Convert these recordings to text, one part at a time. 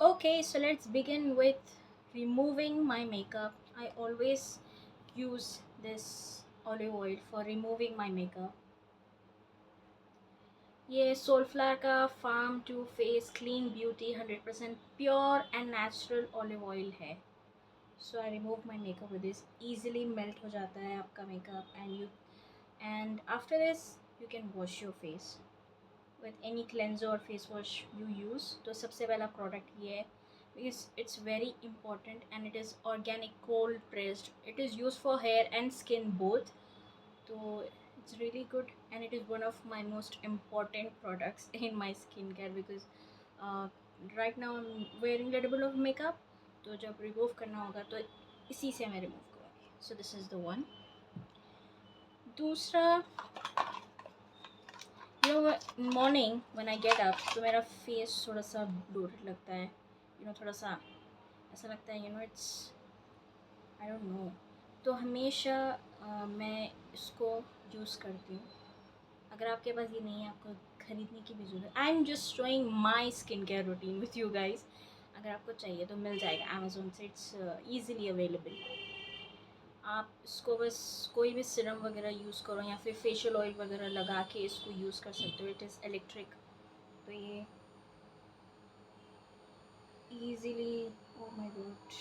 Okay, so let's begin with removing my makeup. I always use this olive oil for removing my makeup. ये Soulflower का farm to face clean beauty 100% pure and natural olive oil है. So I remove my makeup with this. Easily melt हो जाता है आपका makeup and after this you can wash your face with any cleanser or face wash you use. तो सबसे पहला product ये है because it's very important and it is organic cold pressed. It is used for hair and skin both. So it's really good and it is one of my most important products in my skincare because uh, right now I'm wearing little bit of makeup. तो जब remove करना होगा तो इसी से मैं remove करूँगी. So this is the one. दूसरा, morning when I get up तो मेरा फेस थोड़ा सा ब्लोटेड लगता है. थोड़ा सा ऐसा लगता है इट्स आई डोंट नो. तो हमेशा मैं इसको यूज़ करती हूँ. अगर आपके पास ये नहीं है आपको ख़रीदने की भी ज़रूरत. I am just showing my skin care routine with you guys. अगर आपको चाहिए तो मिल जाएगा अमेज़ोन से. It's easily available. आप इसको बस कोई भी सिरम वगैरह यूज़ करो या फिर फेशियल ऑयल वगैरह लगा के इसको यूज़ कर सकते हो. It is electric. तो ये easily, oh my god,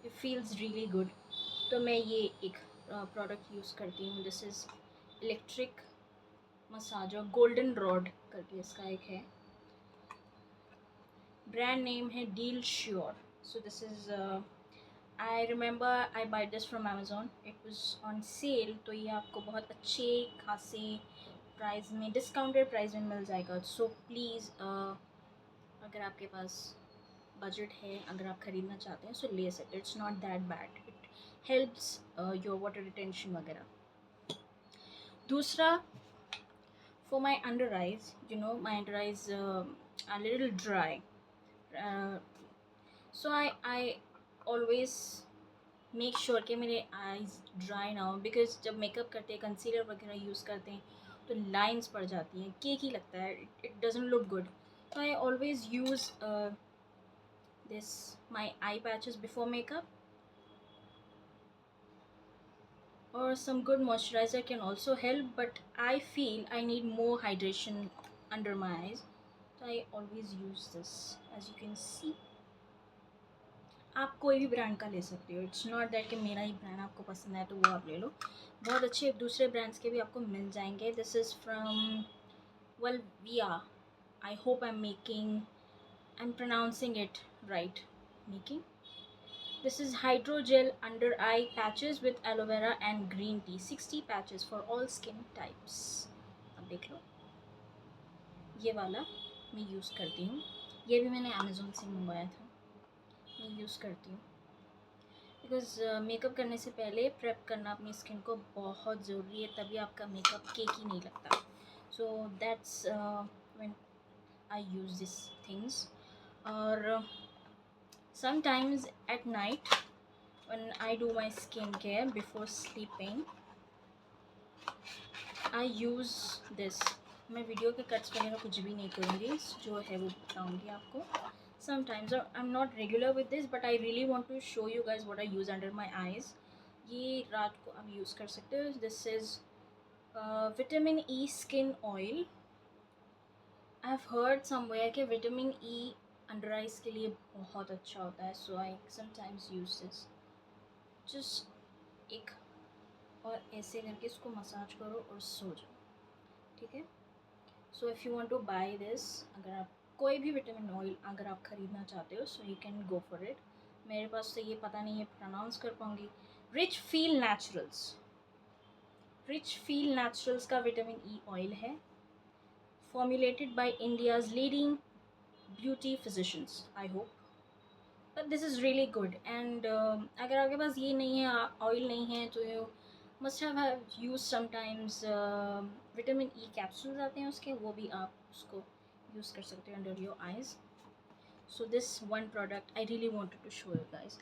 it feels really good. तो मैं ये एक प्रोडक्ट यूज़ करती हूँ. This is electric massager golden rod करके इसका एक है. ब्रांड नेम है deal sure. So this is I remember I buy this from Amazon. It was on sale. तो ये आपको बहुत अच्छे खासे प्राइस में, डिस्काउंटेड प्राइस में मिल जाएगा. सो प्लीज़ अगर आपके पास बजट है, अगर आप ख़रीदना चाहते हैं सो ले सकते. It's not that bad. It helps your water retention वगैरह. दूसरा, for my under eyes, my under eyes are a little dry. uh, so I always make sure कि मेरे eyes dry ना हो because जब मेकअप करते हैं, कंसीलर वगैरह यूज़ करते हैं तो लाइंस पड़ जाती हैं, केकी लगता है. It doesn't look good. so I always use this my eye patches before makeup, or some good moisturizer can also help, but I feel I need more hydration under my eyes. So I always use this. As you can see, आप कोई भी brand का ले सकते हो. It's not that कि मेरा ही brand आपको पसंद है तो वो आप ले लो. बहुत अच्छे दूसरे ब्रांड्स के भी आपको मिल जाएंगे. This is from Wellvia. I hope I am pronouncing it right. Making This is hydrogel under eye patches with aloe vera and green tea. 60 patches for all skin types. अब देख लो, ये वाला मैं यूज़ करती हूँ. ये भी मैंने अमेज़ोन से मंगवाया था. मैं यूज़ करती हूँ बिकॉज मेकअप करने से पहले प्रेप करना अपनी स्किन को बहुत ज़रूरी है. तभी आपका मेकअप केक ही नहीं लगता. So that's when I use this things. और sometimes at night when I do my skincare before sleeping, I use this. मैं वीडियो के कट्स वगैरह कुछ भी नहीं करूँगी, जो है वो बताऊँगी आपको. Sometimes I'm not regular with this, but I really want to show you guys what I use under my eyes. ये रात को आप यूज़ कर सकते हो. This is vitamin E skin oil. I've heard somewhere कि vitamin E अंडर आइज़ के लिए बहुत अच्छा होता है. So I sometimes use this. Just एक और ऐसे करके इसको मसाज करो और सो जाओ. ठीक है. So if you want to buy this, अगर आप कोई भी विटामिन ऑयल अगर आप ख़रीदना चाहते हो so you can go for it. मेरे पास तो ये पता नहीं है प्रोनाउंस कर पाऊँगी. रिच फील नेचुरल्स का विटामिन ई ऑयल है. Formulated bye India's leading beauty physicians, I hope. But this is really good. And अगर आपके पास ये नहीं है, ऑयल नहीं है, तो you must have use sometimes vitamin E capsules आते हैं उसके, वो भी आप उसको यूज़ कर सकते हो under your eyes. So this one product I really wanted to show you guys.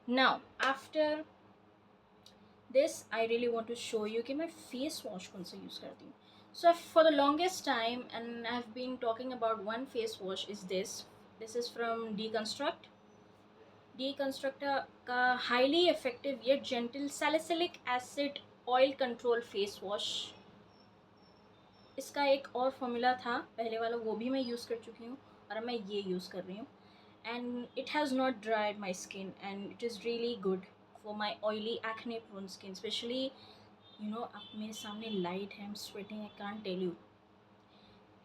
Now after this I really want to show you कि मैं फेस वॉश कौन सा यूज़ करती हूँ. So for the longest time, and I've been talking about one face wash, is this this is from Deconstruct का highly effective yet gentle salicylic acid oil control face wash. इसका एक और formula था पहले वाला, वो भी मैं यूज़ कर चुकी हूँ और अब मैं ये यूज़ कर रही हूँ। And it has not dried my skin and it is really good for my oily acne prone skin, especially you know आप मेरे सामने लाइट है, I am sweating, I can't tell you.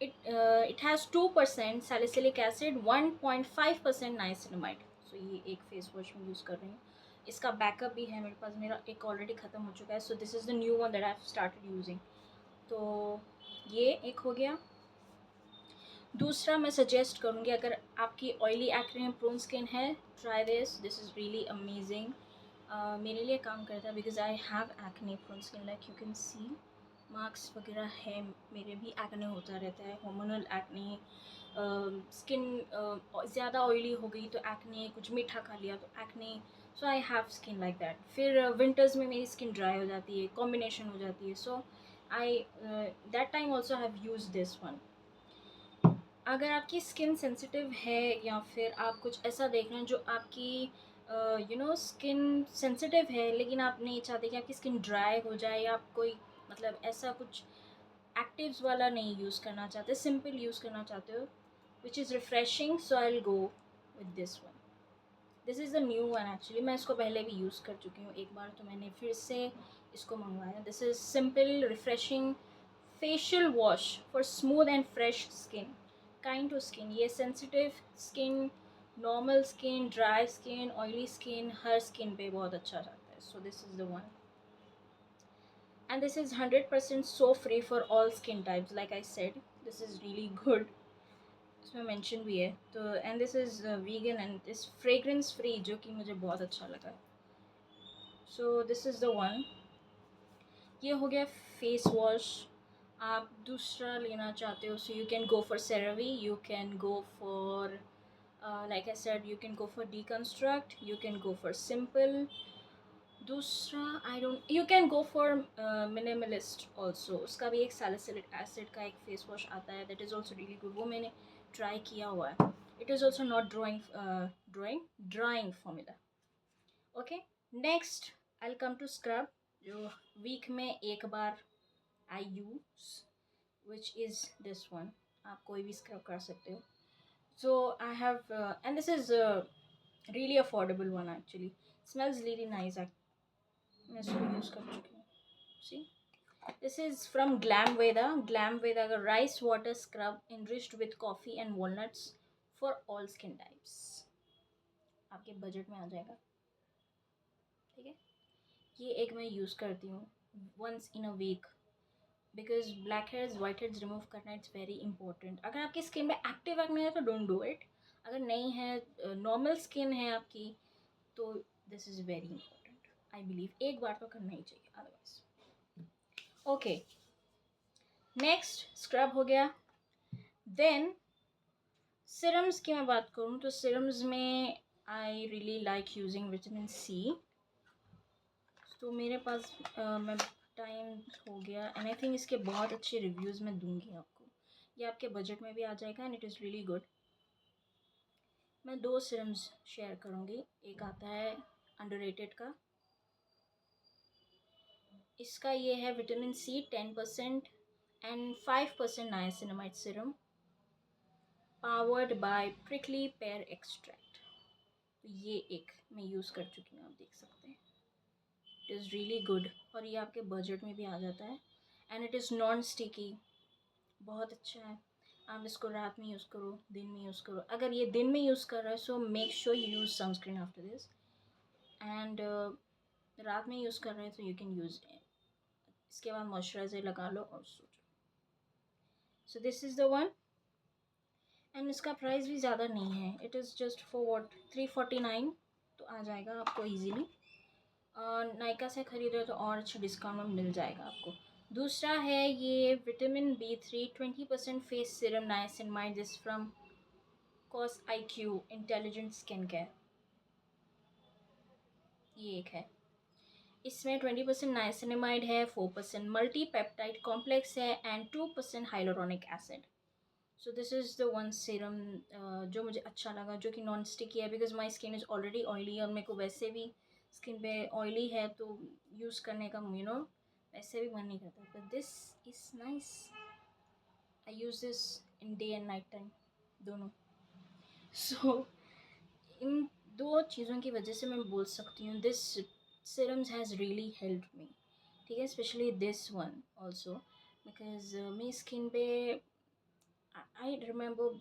It has 2% salicylic acid, 1.5% niacinamide. So ये एक face wash में use कर रही हूँ। इसका बैकअप भी है मेरे पास, मेरा एक ऑलरेडी ख़त्म हो चुका है, so this is the new one that I have started using. तो ये एक हो गया। दूसरा मैं सजेस्ट करूँगी, अगर आपकी ऑयली एक्ने प्रोन स्किन है, try this, this is really amazing. मेरे लिए काम करता है because I have acne prone skin, like you can see marks वगैरह है, मेरे भी एक्ने होता रहता है, हार्मोनल एक्ने, स्किन ज़्यादा ऑयली हो गई तो एक्ने, कुछ मीठा खा लिया तो acne, so I have skin like that. फिर विंटर्स में मेरी स्किन ड्राई हो जाती है, कॉम्बिनेशन हो जाती है, so I that time also have use this one. अगर आपकी स्किन सेंसिटिव है या फिर आप कुछ ऐसा देख रहे हैं जो आपकी स्किन सेंसिटिव है लेकिन आप नहीं चाहते कि आपकी स्किन ड्राई हो जाए, या आप कोई मतलब ऐसा कुछ एक्टिव्स वाला नहीं यूज़ करना चाहते, सिंपल यूज़ करना चाहते हो which is refreshing, so I will go with this one. This is the new one actually, मैं इसको पहले भी यूज़ कर चुकी हूँ एक बार, तो मैंने फिर से इसको मंगवाया। This is simple refreshing facial wash for smooth and fresh skin, kind to skin. ये sensitive skin, normal skin, dry skin, oily skin, हर स्किन पे बहुत अच्छा जाता है, so this is the one. And this is 100% so free for all skin types, like I said, this is really good, इसमें mention भी है तो। And this is vegan and this fragrance free, जो कि मुझे बहुत अच्छा लगा। सो दिस इज़ द वन। ये हो गया फेस वॉश। आप दूसरा लेना चाहते हो, so you can go for CeraVe, you can go for like I said, you can go for deconstruct, you can go for simple। दूसरा I don't, you can go for minimalist also, उसका भी एक salicylic acid का एक face wash आता है, that is also really good, वो मैंने ट्राई किया हुआ है। It is also not drying formula. Okay, next I come to scrub, जो वीक में एक बार I use, which is this one. आप कोई भी स्क्रब कर सकते हो। So I have and this is really affordable one actually, smells really nice. मैं इसको यूज़ कर चुकी हूँ। See, this is from Glam Veda. Glam वेदा का rice water scrub enriched with coffee and walnuts for all skin types, आपके budget में आ जाएगा, ठीक है। ये एक मैं यूज़ करती हूँ once in a week, because black hairs white hairs remove करना इट्स वेरी इंपॉर्टेंट। अगर आपकी स्किन में एक्टिव एक्ने है तो डोंट डू इट, अगर नहीं है, नॉर्मल स्किन है आपकी, तो this is very important, I believe एक बार तो करना ही चाहिए अदरवाइज। ओके, नेक्स्ट स्क्रब हो गया। देन सिरम्स की मैं बात करूँ तो सिरम्स में I really like using vitamin C. तो मेरे पास मैं टाइम हो गया एंड आई थिंक इसके बहुत अच्छे रिव्यूज़ मैं दूंगी आपको, ये आपके बजट में भी आ जाएगा and it is really good. मैं दो सिरम्स शेयर करूँगी, एक आता है अंडररेटेड का, इसका ये है vitamin C 10% and 5% niacinamide serum, powered by prickly pear extract. तो ये एक मैं यूज़ कर चुकी हूँ, आप देख सकते हैं, इट इज़ रियली गुड और ये आपके बजट में भी आ जाता है and it is non sticky, बहुत अच्छा है। आप इसको रात में यूज़ करो, दिन में यूज़ करो, अगर ये दिन में यूज़ कर रहा है so make sure you use sunscreen after this, and रात में यूज़ कर रहे हैं तो यू कैन यूज़, इसके बाद मॉइस्चराइज़र लगा लो और सो जाओ। सो this is the one and इसका प्राइस भी ज़्यादा नहीं है, it is just for what 349, तो आ जाएगा आपको ईजीली। नायका से ख़रीदो तो और अच्छा डिस्काउंट में मिल जाएगा आपको। दूसरा है ये vitamin B3 20% face serum niacinamide, this from cos IQ intelligent skin care, ये एक है। इसमें 20% नाइसिनमाइड है, 4% मल्टी पेप्टाइड कॉम्प्लेक्स है and 2% hyaluronic acid. So this is the one serum जो मुझे अच्छा लगा, जो कि नॉन स्टिकी है, because my skin is already oily और मेरे को वैसे भी स्किन पे ऑयली है, तो यूज़ करने का वैसे भी मन नहीं करता। But this is nice. I use this in day and night time दोनों। सो इन दो चीज़ों की वजह से मैं बोल सकती हूँ this serums has really helped me, ठीक है, specially this one also, because मेरी स्किन पे आई रिमेंबर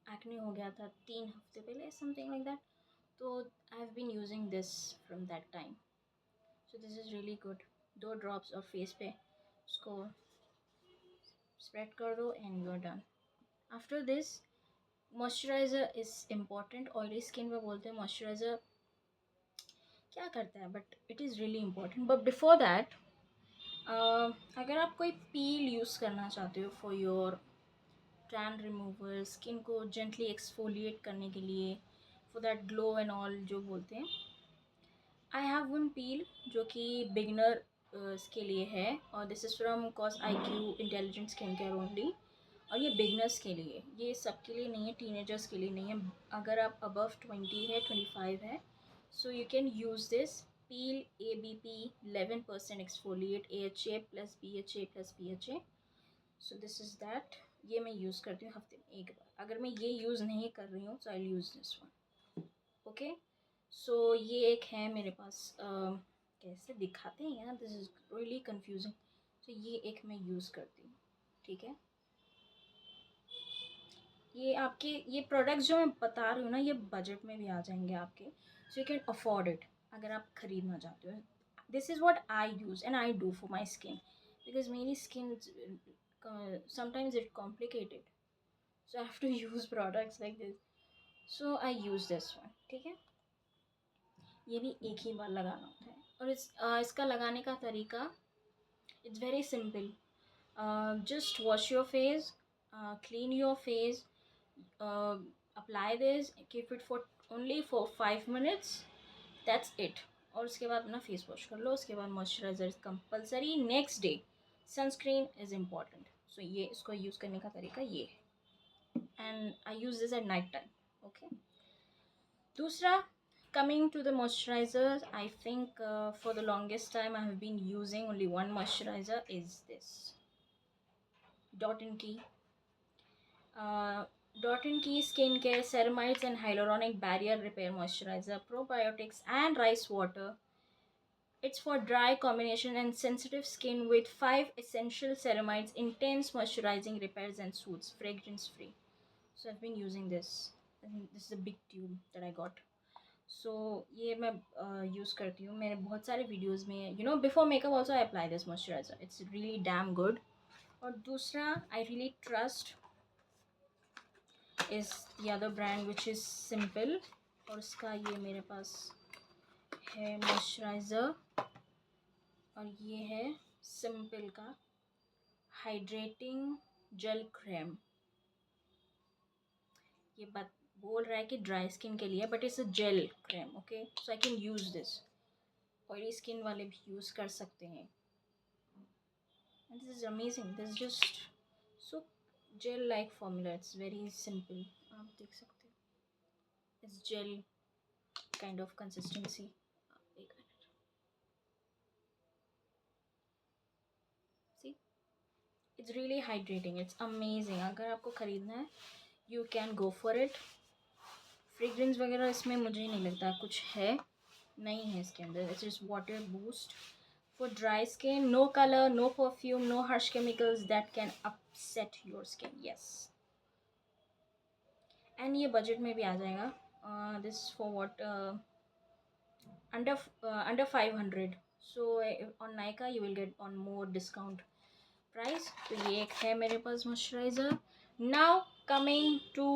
एक्ने हो गया था 3 हफ्ते पहले, समथिंग लाइक दैट। तो I have been using this from that time. So this is really good. 2 drops और फेस पे उसको स्प्रेड कर दो and you are done. After this moisturizer is important. Oily skin पे बोलते हैं मॉइस्चराइज़र क्या करता है, but it is really important. But before that, अगर आप कोई पील यूज़ करना चाहते हो for your tan remover, skin को जेंटली एक्सफोलिएट करने के लिए, for that glow and all जो बोलते हैं, आई हैव वन पील जो कि बिगनर के लिए है, और this is from cos I Q intelligent skin care only. और ये बिगनर्स के लिए, ये सबके लिए नहीं है, टीनेजर्स के लिए नहीं है। अगर आप अबव 20 है, 25 है, सो you can use this peel ABP 11% exfoliate AHA plus BHA plus BHA। So this is that. ये मैं यूज़ करती हूँ हफ्ते में एक बार। अगर मैं ये यूज़ नहीं कर रही हूँ सो I use this one. Okay, सो ये एक है मेरे पास। कैसे दिखाते हैं यार, दिस इज़ रियली कंफ्यूजिंग। तो ये एक मैं यूज़ करती हूँ, ठीक है। ये आपके ये प्रोडक्ट्स जो मैं बता रही हूँ ना, ये बजट में भी आ जाएंगे आपके, so you can afford it अगर आप ख़रीदना चाहते हो। This is what I use and I do for my skin, because मेरी skin sometimes it complicated, so I have to use products like this. So I use this one, ठीक है। ये भी एक ही बार लगाना होता है, और इसका लगाने का तरीका it's very simple. Just wash your face, clean your face, apply this, keep it for only for 5 minutes, that's it। और उसके बाद अपना फेस वॉश कर लो। उसके बाद moisturizer compulsory. Next day sunscreen is important. So ये इसको यूज़ करने का तरीका ये है, and I use this at night time. Okay, दूसरा, coming to the moisturizers, I think for the longest time I have been using only one moisturizer, is this Dot and Key. Dot and Key Skin Care Ceramides and Hyaluronic Barrier Repair Moisturizer, Probiotics and Rice Water. It's for dry combination and sensitive skin with 5 essential ceramides, intense moisturizing repairs and soothes, fragrance free. So I've been using this. I think this is a big tube that I got. So ये मैं use करती हूँ। मैंने बहुत सारे videos में before makeup also I apply this moisturiser. It's really damn good. और दूसरा, I really trust is the other brand which is Simple, और उसका ये मेरे पास है मॉइस्चराइज़र, और ये है Simple का हाइड्रेटिंग जेल क्रीम। ये बात बोल रहा है कि ड्राई स्किन के लिए, but it's a gel cream. Okay, so I can use this. Oily skin वाले भी यूज़ कर सकते हैं। And this is amazing. This just so gel like formula, it's very simple. आप देख सकते हो, it's gel kind of consistency. एक minute, see, it's really hydrating, it's amazing. अगर आपको ख़रीदना है you can go for it. Fragrance वगैरह इसमें मुझे नहीं लगता कुछ है, नहीं है इसके अंदर। It's just water boost for dry skin, no colour, no perfume, no harsh chemicals that can upset your skin. Yes, and ये बजट में भी आ जाएगा। This for what under 500, so on Nykaa you will get on more discount price। तो ये एक है मेरे पास moisturizer. Now coming to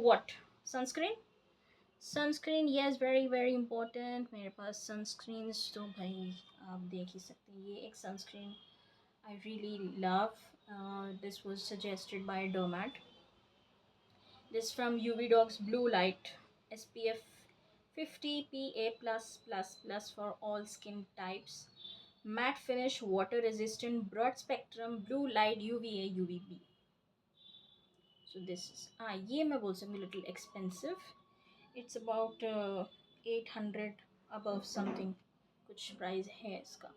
what, sunscreen. Sunscreen, yes, very very important. मेरे पास सनस्क्रीन्स तो भाई आप देख ही सकते हैं। ये एक sunscreen I really love, this was suggested bye डोमैट। This from UV Dogs Blue Light, SPF 50 PA+++ for all skin types. Matte finish, water resistant, broad spectrum, blue light, UVA, UVB. So this ये मैं बोल सकती हूँ little expensive. It's about 800 above something, कुछ price है इसका.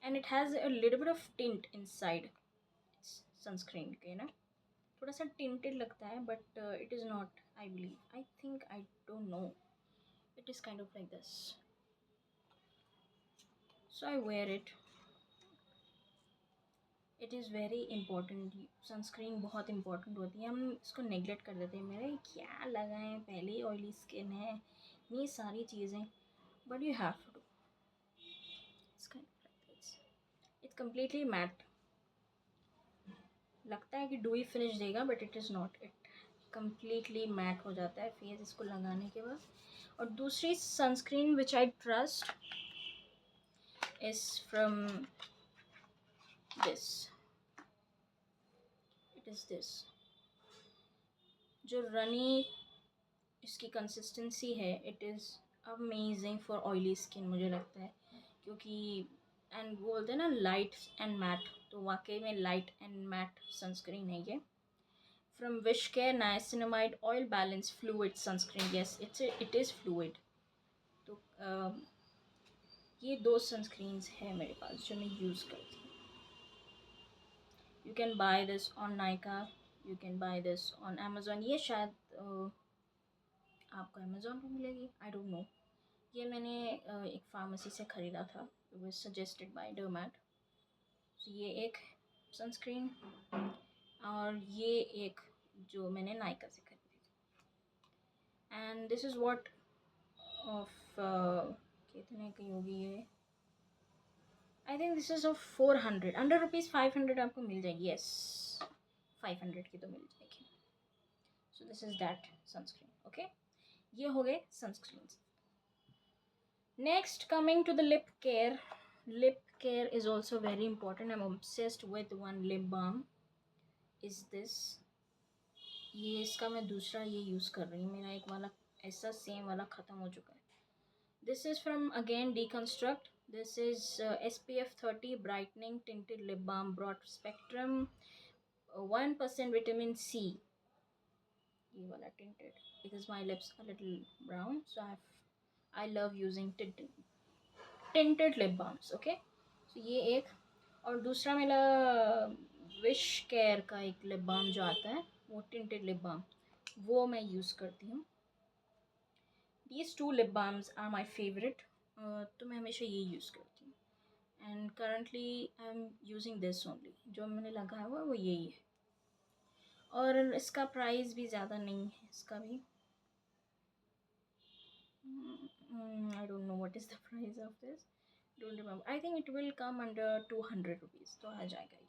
And it has a little bit of tint inside sunscreen के ना, थोड़ा सा टिंटेड लगता है but it is not. I believe, I think, I don't know, it is kind of like this. So I wear it. It is very important. Sunscreen बहुत important होती है, हम इसको नेगलेक्ट कर देते हैं. मेरे क्या लगाएं, पहले ही ऑयली स्किन है, ये सारी चीज़ें, but you have to. It's completely matte. लगता है कि डूई फिनिश देगा but it is not. It completely matte हो जाता है फेस इसको लगाने के बाद. और दूसरी sunscreen which I trust is from this. It is this. जो रनी इसकी कंसिस्टेंसी है, it is amazing for oily skin मुझे लगता है, क्योंकि एंड वो बोलते हैं ना लाइट एंड मैट, तो वाकई में लाइट एंड मैट सनस्क्रीन है ये. From wish care niacinamide oil balance fluid sunscreen. Yes, it is fluid. तो ये दो सनस्क्रीन्स है मेरे पास जो मैं यूज़ करती हूँ. You can by this on Nykaa, you can by this on Amazon. ये शायद आपको अमेज़ॉन पे मिलेगी, आई डोंट नो. ये मैंने एक फार्मेसी से ख़रीदा था. It was suggested by dermat. तो ये एक सनस्क्रीन, और ये एक जो मैंने नाइका से खरीदी थी. And this is what of कितने की होगी ये. I think this is of 400 under rupees 500 आपको मिल जाएगी. यस, 500 की तो मिल जाएगी. सो this is that sunscreen. Okay, ये हो गए sunscreen. Next, coming to the lip care. Lip care is also very important. I'm obsessed with one lip balm. Is this? ये इसका मैं दूसरा ये यूज़ कर रही हूँ. मेरा एक वाला ऐसा सेम वाला ख़त्म हो चुका है. This is from again Deconstruct. This is SPF 30 brightening tinted lip balm, broad spectrum, 1% vitamin C. ये वाला tinted because my lips are a little brown, so I love using tinted lip balms. Okay, so ये एक. और दूसरा मेरा wish care का एक lip balm जो आता है, वो टिंटेड लिप बाम, वो मैं यूज़ करती हूँ. These two lip balms are my favourite. तो मैं हमेशा ये यूज़ करती हूँ. And currently I am using this only. जो मैंने लगाया हुआ वो यही है. और इसका प्राइस भी ज़्यादा नहीं है. इसका भी आई don't know what is the price of this. Don't remember. I think it will come under 200 rupees, तो आ जाएगा ये.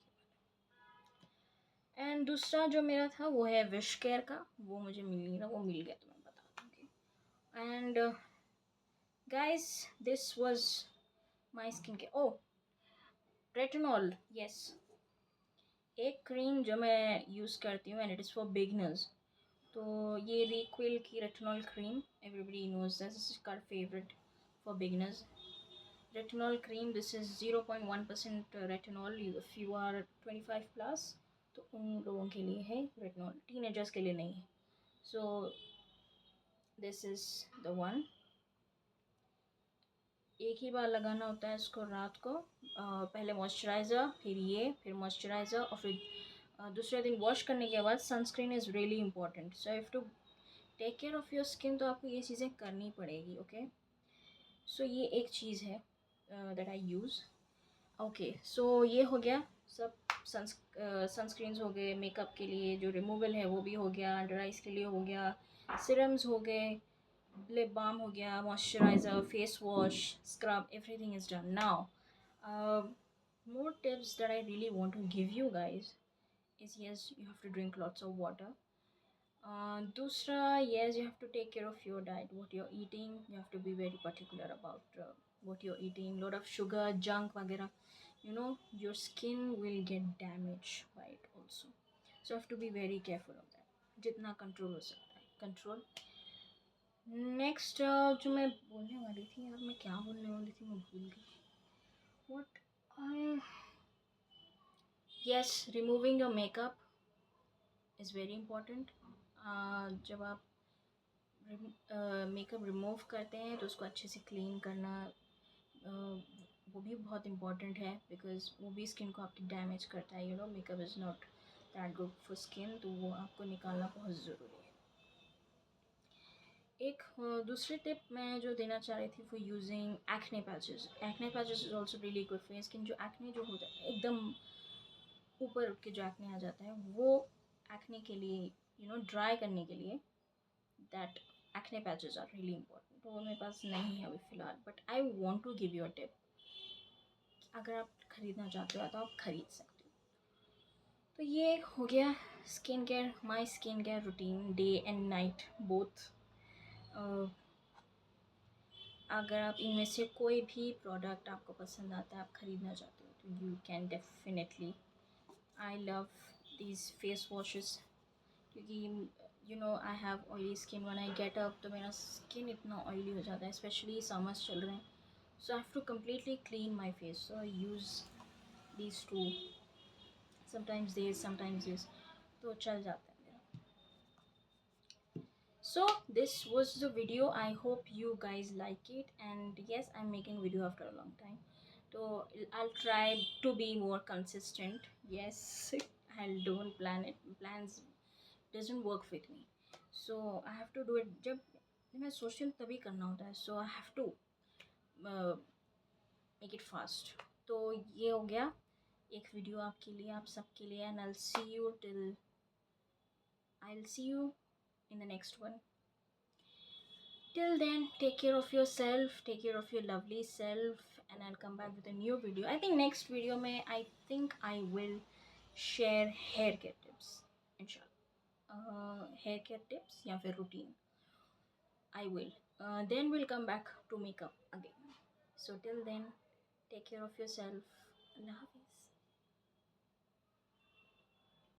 एंड दूसरा जो मेरा था वो है विश केयर का. वो मुझे मिल नहीं रहा, वो मिल गया तो मैं बता दूँगी. And guys, this was my skin care. Oh, retinol. Yes, एक क्रीम जो मैं यूज़ करती हूँ and it is for beginners. तो ये रिक्विल की retinol cream, everybody knows this is car favourite for beginners. Retinol cream, this is 0.1% retinol. If you are 25 plus, तो उन लोगों के लिए है रेटिनॉल, टीनेजर्स के लिए नहीं है. So this is the one. एक ही बार लगाना होता है इसको रात को. पहले मॉइस्चराइज़र, फिर मॉइस्चराइज़र, और फिर दूसरे दिन वॉश करने के बाद sunscreen is really important. So have to take care of your skin. तो आपको ये चीज़ें करनी पड़ेगी. ओके, सो ये एक चीज़ है दैट आई यूज़. ओके, सो ये हो गया सब. सनस्क्रीन्स हो गए, मेकअप के लिए जो रिमूवल है वो भी हो गया, अंडर आइज़ के लिए हो गया, सिरम्स हो गए, लिप बाम हो गया, moisturiser, face wash, scrub, everything is done. Now more tips that I really want to give you guys is, yes, you have to drink lots of water. Dusra, yes, you have to take care of your diet, what you're eating. You have to be very particular about what you're eating. Lot of sugar, junk वगैरह, you know, your skin will get damaged by it also. So you have to be very careful of that. जितना control हो सकता है control. Next जो मैं बोलने वाली थी यार, मैं क्या बोलने वाली थी, मैं भूल गई. What I, yes, removing your makeup is very important. जब आप मेकअप रिमूव करते हैं तो उसको अच्छे से क्लीन करना वो भी बहुत इम्पॉर्टेंट है, बिकॉज़ वो भी स्किन को आपकी डैमेज करता है। Makeup is not that good for skin, तो वो आपको निकालना बहुत ज़रूरी है। एक दूसरी टिप मैं जो देना चाह रही थी for using acne patches. Acne patches is also really good for skin. जो एक्ने जो होता है एकदम ऊपर उठ के जो एक्ने आ जाता है, वो एक्ने के लिए ड्राई करने के लिए that acne patches are really important. तो वो मेरे पास नहीं है अभी फ़िलहाल, but I want to give you a tip. अगर आप ख़रीदना चाहते हो तो आप ख़रीद सकते हो। तो ये हो गया skin care, my skin care routine, day and night both. अगर आप इनमें से कोई भी प्रोडक्ट आपको पसंद आता है, आप ख़रीदना चाहते हो, तो you can definitely. I love these face washes, क्योंकि I have oily skin. When I get up तो मेरा स्किन इतना ऑयली हो जाता है, स्पेशली समर्स चल रहे हैं, so I have to completely clean my face, so I use these two, sometimes this तो चल जाता है मेरा। So this was the video. I hope you guys like it, and yes, I'm making video after a long time, so I'll try to be more consistent. Yes, I don't plan it. Plans doesn't work with me, so I have to do it जब मैं social तभी करना होता है, so I have to uh, make it fast. तो ये हो गया एक वीडियो आपके लिए, आप सबके लिए, and I'll see you in the next one. Till then, take care of yourself, take care of your lovely self, and I'll come back with a new video. I think next video I think I will share hair care tips, inshallah. Hair care tips या फिर routine, I will. Then we'll come back to makeup again. So till then, take care of yourself. Allah Hafiz.